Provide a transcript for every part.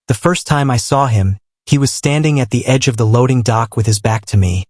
The first time I saw him, he was standing at the edge of the loading dock with his back to me,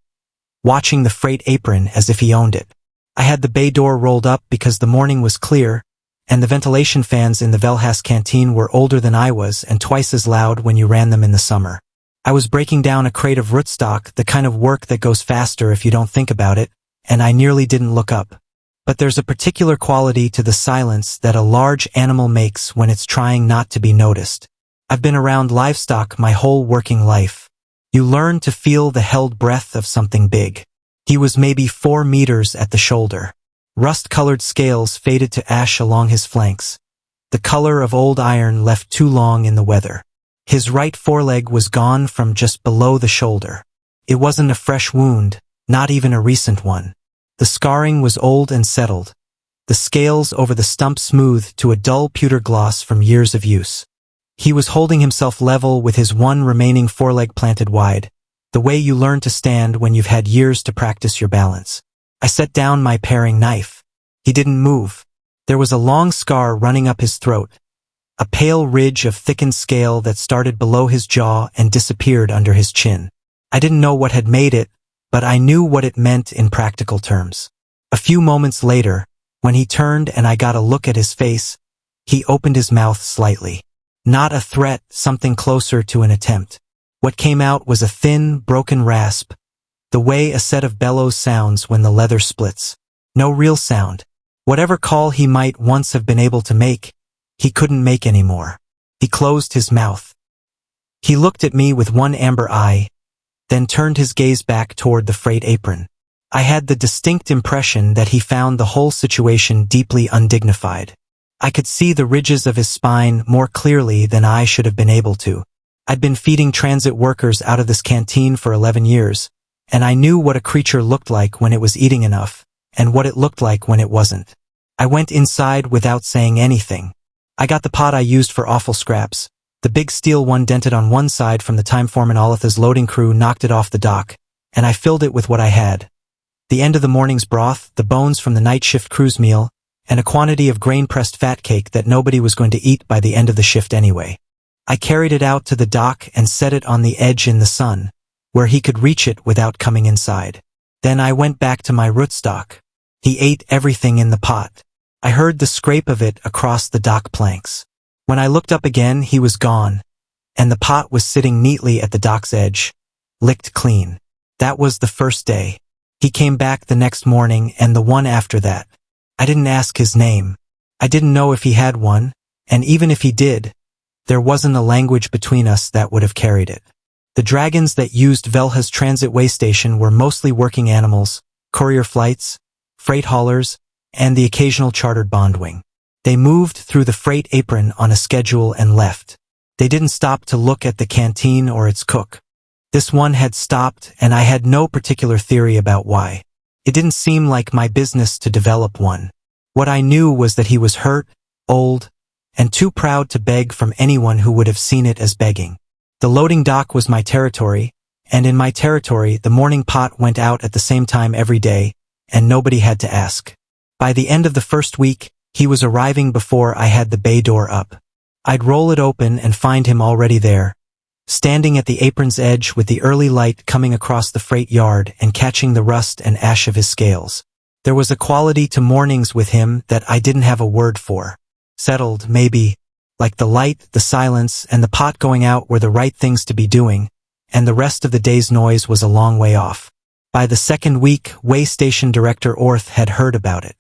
watching the freight apron as if he owned it. I had the bay door rolled up because the morning was clear, and the ventilation fans in the Velhas canteen were older than I was and twice as loud when you ran them in the summer. I was breaking down a crate of rootstock, the kind of work that goes faster if you don't think about it, and I nearly didn't look up. But there's a particular quality to the silence that a large animal makes when it's trying not to be noticed. I've been around livestock my whole working life. You learn to feel the held breath of something big. He was maybe 4 meters at the shoulder. Rust-colored scales faded to ash along his flanks. The color of old iron left too long in the weather. His right foreleg was gone from just below the shoulder. It wasn't a fresh wound, not even a recent one. The scarring was old and settled, the scales over the stump smoothed to a dull pewter gloss from years of use. He was holding himself level with his one remaining foreleg planted wide, the way you learn to stand when you've had years to practice your balance. I set down my paring knife. He didn't move. There was a long scar running up his throat, a pale ridge of thickened scale that started below his jaw and disappeared under his chin. I didn't know what had made it, but I knew what it meant in practical terms. A few moments later, when he turned and I got a look at his face, he opened his mouth slightly. Not a threat, something closer to an attempt. What came out was a thin, broken rasp, the way a set of bellows sounds when the leather splits. No real sound. Whatever call he might once have been able to make, he couldn't make anymore. He closed his mouth. He looked at me with one amber eye, then turned his gaze back toward the freight apron. I had the distinct impression that he found the whole situation deeply undignified. I could see the ridges of his spine more clearly than I should have been able to. I'd been feeding transit workers out of this canteen for 11 years, and I knew what a creature looked like when it was eating enough, and what it looked like when it wasn't. I went inside without saying anything. I got the pot I used for offal scraps, the big steel one dented on one side from the time foreman Olatha's loading crew knocked it off the dock, and I filled it with what I had. The end of the morning's broth, the bones from the night shift crew's meal, and a quantity of grain-pressed fat cake that nobody was going to eat by the end of the shift anyway. I carried it out to the dock and set it on the edge in the sun, where he could reach it without coming inside. Then I went back to my rootstock. He ate everything in the pot. I heard the scrape of it across the dock planks. When I looked up again, he was gone, and the pot was sitting neatly at the dock's edge, licked clean. That was the first day. He came back the next morning and the one after that. I didn't ask his name. I didn't know if he had one, and even if he did, there wasn't a language between us that would have carried it. The dragons that used Velha's transit way station were mostly working animals, courier flights, freight haulers, and the occasional chartered bondwing. They moved through the freight apron on a schedule and left. They didn't stop to look at the canteen or its cook. This one had stopped, and I had no particular theory about why. It didn't seem like my business to develop one. What I knew was that he was hurt, old, and too proud to beg from anyone who would have seen it as begging. The loading dock was my territory, and in my territory the morning pot went out at the same time every day, and nobody had to ask. By the end of the first week, he was arriving before I had the bay door up. I'd roll it open and find him already there, standing at the apron's edge with the early light coming across the freight yard and catching the rust and ash of his scales. There was a quality to mornings with him that I didn't have a word for. Settled, maybe, like the light, the silence, and the pot going out were the right things to be doing, and the rest of the day's noise was a long way off. By the second week, way station director Orth had heard about it.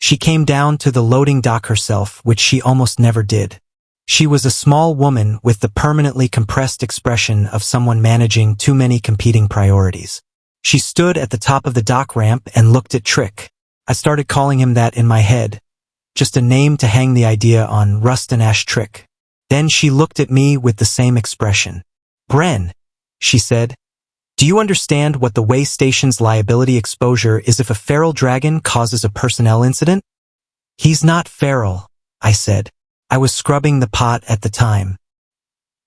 She came down to the loading dock herself, which she almost never did. She was a small woman with the permanently compressed expression of someone managing too many competing priorities. She stood at the top of the dock ramp and looked at Trick. I started calling him that in my head, just a name to hang the idea on, Rust and Ash Trick. Then she looked at me with the same expression. "Bren," she said, "do you understand what the way station's liability exposure is if a feral dragon causes a personnel incident?" "He's not feral," I said. I was scrubbing the pot at the time.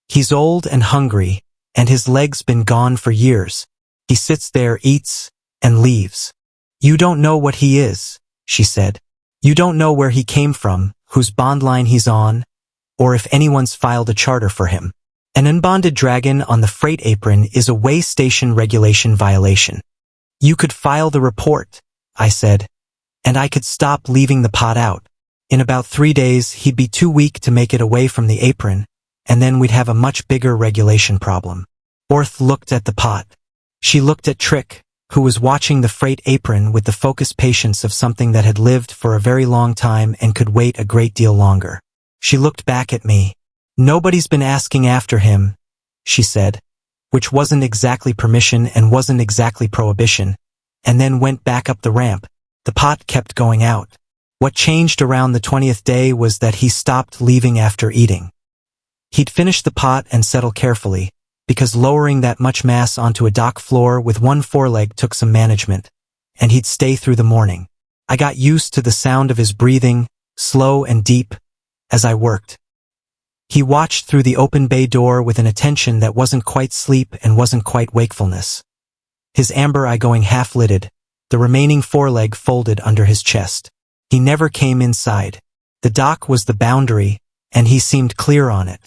"He's old and hungry, and his leg's been gone for years. He sits there, eats, and leaves." "You don't know what he is," she said. "You don't know where he came from, whose bond line he's on, or if anyone's filed a charter for him. An unbonded dragon on the freight apron is a way station regulation violation. You could file the report, I said, and I could stop leaving the pot out. In about 3 days, he'd be too weak to make it away from the apron, and then we'd have a much bigger regulation problem. Orth looked at the pot. She looked at Trick, who was watching the freight apron with the focused patience of something that had lived for a very long time and could wait a great deal longer. She looked back at me. "Nobody's been asking after him," she said, which wasn't exactly permission and wasn't exactly prohibition, and then went back up the ramp. The pot kept going out. What changed around the 20th day was that he stopped leaving after eating. He'd finish the pot and settle carefully, because lowering that much mass onto a dock floor with one foreleg took some management, and he'd stay through the morning. I got used to the sound of his breathing, slow and deep, as I worked. He watched through the open bay door with an attention that wasn't quite sleep and wasn't quite wakefulness. His amber eye going half-lidded, the remaining foreleg folded under his chest. He never came inside. The dock was the boundary, and he seemed clear on it.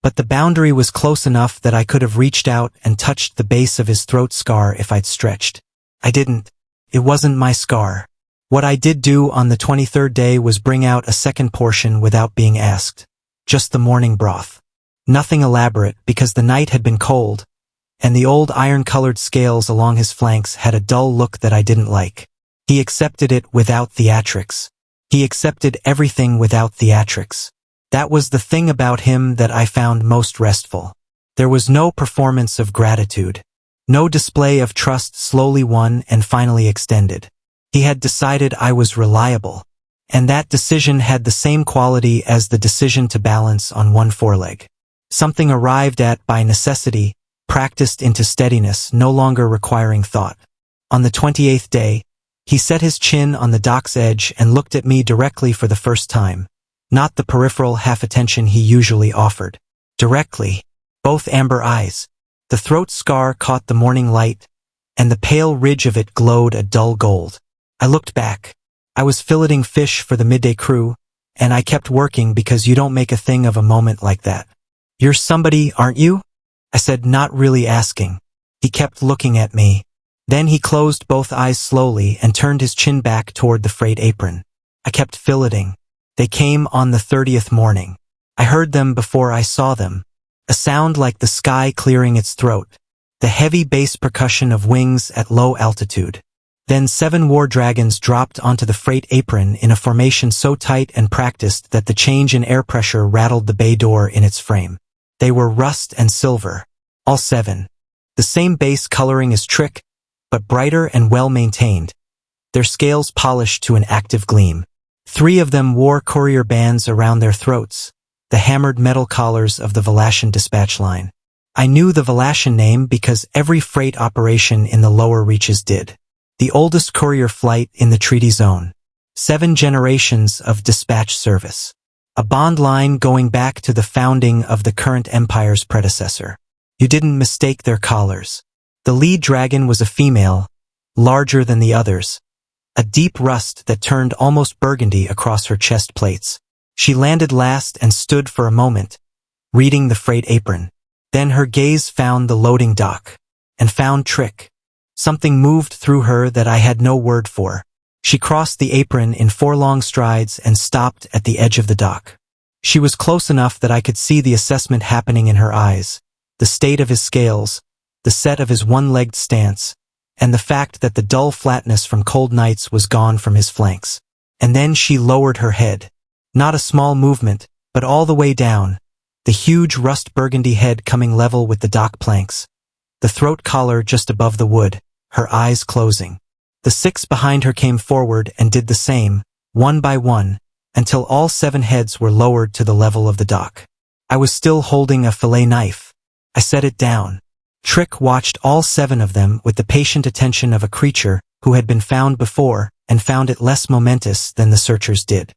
But the boundary was close enough that I could have reached out and touched the base of his throat scar if I'd stretched. I didn't. It wasn't my scar. What I did do on the 23rd day was bring out a second portion without being asked. Just the morning broth. Nothing elaborate because the night had been cold, and the old iron-colored scales along his flanks had a dull look that I didn't like. He accepted it without theatrics. He accepted everything without theatrics. That was the thing about him that I found most restful. There was no performance of gratitude. No display of trust slowly won and finally extended. He had decided I was reliable, and that decision had the same quality as the decision to balance on one foreleg. Something arrived at by necessity, practiced into steadiness, no longer requiring thought. On the 28th day, he set his chin on the dock's edge and looked at me directly for the first time. Not the peripheral half-attention he usually offered. Directly. Both amber eyes. The throat scar caught the morning light, and the pale ridge of it glowed a dull gold. I looked back. I was filleting fish for the midday crew, and I kept working because you don't make a thing of a moment like that. "You're somebody, aren't you?" I said, not really asking. He kept looking at me. Then he closed both eyes slowly and turned his chin back toward the freight apron. I kept filleting. They came on the 30th morning. I heard them before I saw them. A sound like the sky clearing its throat. The heavy bass percussion of wings at low altitude. Then 7 war dragons dropped onto the freight apron in a formation so tight and practiced that the change in air pressure rattled the bay door in its frame. They were rust and silver. All 7. The same base coloring as Trick, but brighter and well-maintained. Their scales polished to an active gleam. 3 of them wore courier bands around their throats, the hammered metal collars of the Velashan dispatch line. I knew the Velashan name because every freight operation in the lower reaches did. The oldest courier flight in the treaty zone. 7 generations of dispatch service. A bond line going back to the founding of the current empire's predecessor. You didn't mistake their collars. The lead dragon was a female, larger than the others. A deep rust that turned almost burgundy across her chest plates. She landed last and stood for a moment, reading the freight apron. Then her gaze found the loading dock, and found Trick. Something moved through her that I had no word for. She crossed the apron in 4 long strides and stopped at the edge of the dock. She was close enough that I could see the assessment happening in her eyes, the state of his scales, the set of his one-legged stance, and the fact that the dull flatness from cold nights was gone from his flanks. And then she lowered her head. Not a small movement, but all the way down, the huge rust burgundy head coming level with the dock planks. The throat collar just above the wood, her eyes closing. The 6 behind her came forward and did the same, one by one, until all 7 heads were lowered to the level of the dock. I was still holding a fillet knife. I set it down. Trick watched all 7 of them with the patient attention of a creature who had been found before and found it less momentous than the searchers did.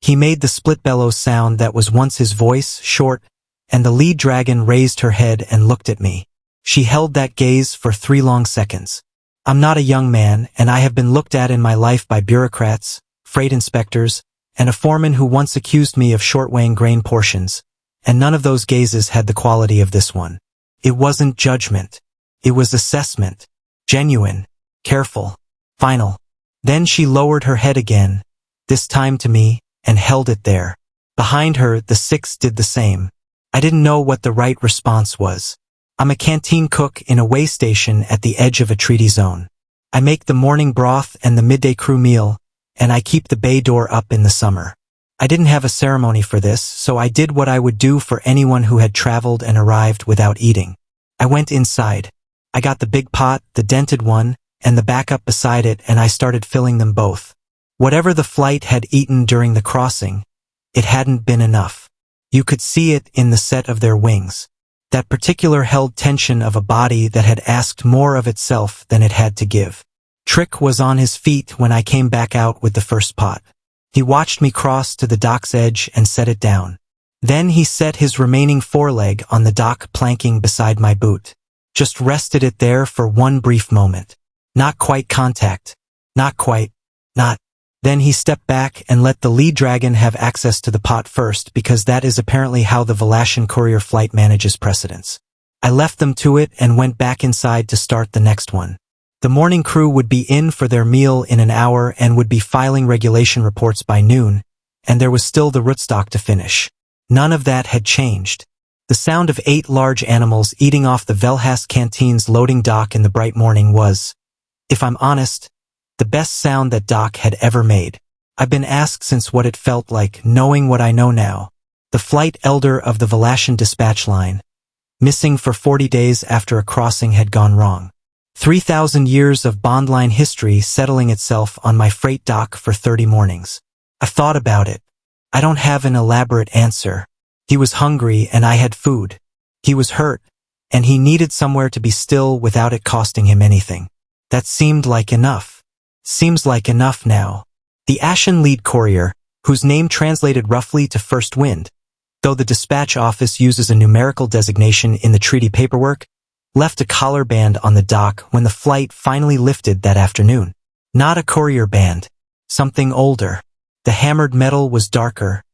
He made the split bellow sound that was once his voice, short, and the lead dragon raised her head and looked at me. She held that gaze for 3 long seconds. I'm not a young man, and I have been looked at in my life by bureaucrats, freight inspectors, and a foreman who once accused me of short-weighing grain portions, and none of those gazes had the quality of this one. It wasn't judgment. It was assessment. Genuine, careful, final. Then she lowered her head again, this time to me, and held it there. Behind her, the 6 did the same. I didn't know what the right response was. I'm a canteen cook in a way station at the edge of a treaty zone. I make the morning broth and the midday crew meal, and I keep the bay door up in the summer. I didn't have a ceremony for this, so I did what I would do for anyone who had traveled and arrived without eating. I went inside. I got the big pot, the dented one, and the backup beside it, and I started filling them both. Whatever the flight had eaten during the crossing, it hadn't been enough. You could see it in the set of their wings. That particular held tension of a body that had asked more of itself than it had to give. Trick was on his feet when I came back out with the first pot. He watched me cross to the dock's edge and set it down. Then he set his remaining foreleg on the dock planking beside my boot. Just rested it there for one brief moment. Not quite contact. Not quite. Not. Then he stepped back and let the lead dragon have access to the pot first, because that is apparently how the Velashan courier flight manages precedence. I left them to it and went back inside to start the next one. The morning crew would be in for their meal in an hour and would be filing regulation reports by noon, and there was still the rootstock to finish. None of that had changed. The sound of 8 large animals eating off the Velhas canteen's loading dock in the bright morning was, if I'm honest, the best sound that dock had ever made. I've been asked since what it felt like, knowing what I know now. The flight elder of the Velashan dispatch line, missing for 40 days after a crossing had gone wrong. 3,000 years of bond line history settling itself on my freight dock for 30 mornings. I've thought about it. I don't have an elaborate answer. He was hungry and I had food. He was hurt, and he needed somewhere to be still without it costing him anything. That seemed like enough. Seems like enough now. The Ashen lead courier, whose name translated roughly to first wind, though the dispatch office uses a numerical designation in the treaty paperwork, left a collar band on the dock when the flight finally lifted that afternoon. Not a courier band. Something older. The hammered metal was darker,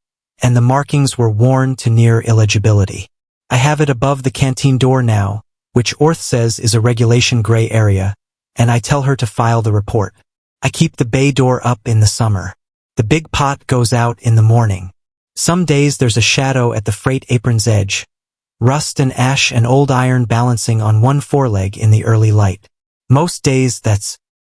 and the markings were worn to near illegibility. I have it above the canteen door now, which Orth says is a regulation gray area, and I tell her to file the report. I keep the bay door up in the summer. The big pot goes out in the morning. Some days there's a shadow at the freight apron's edge. Rust and ash and old iron balancing on one foreleg in the early light. Most days that's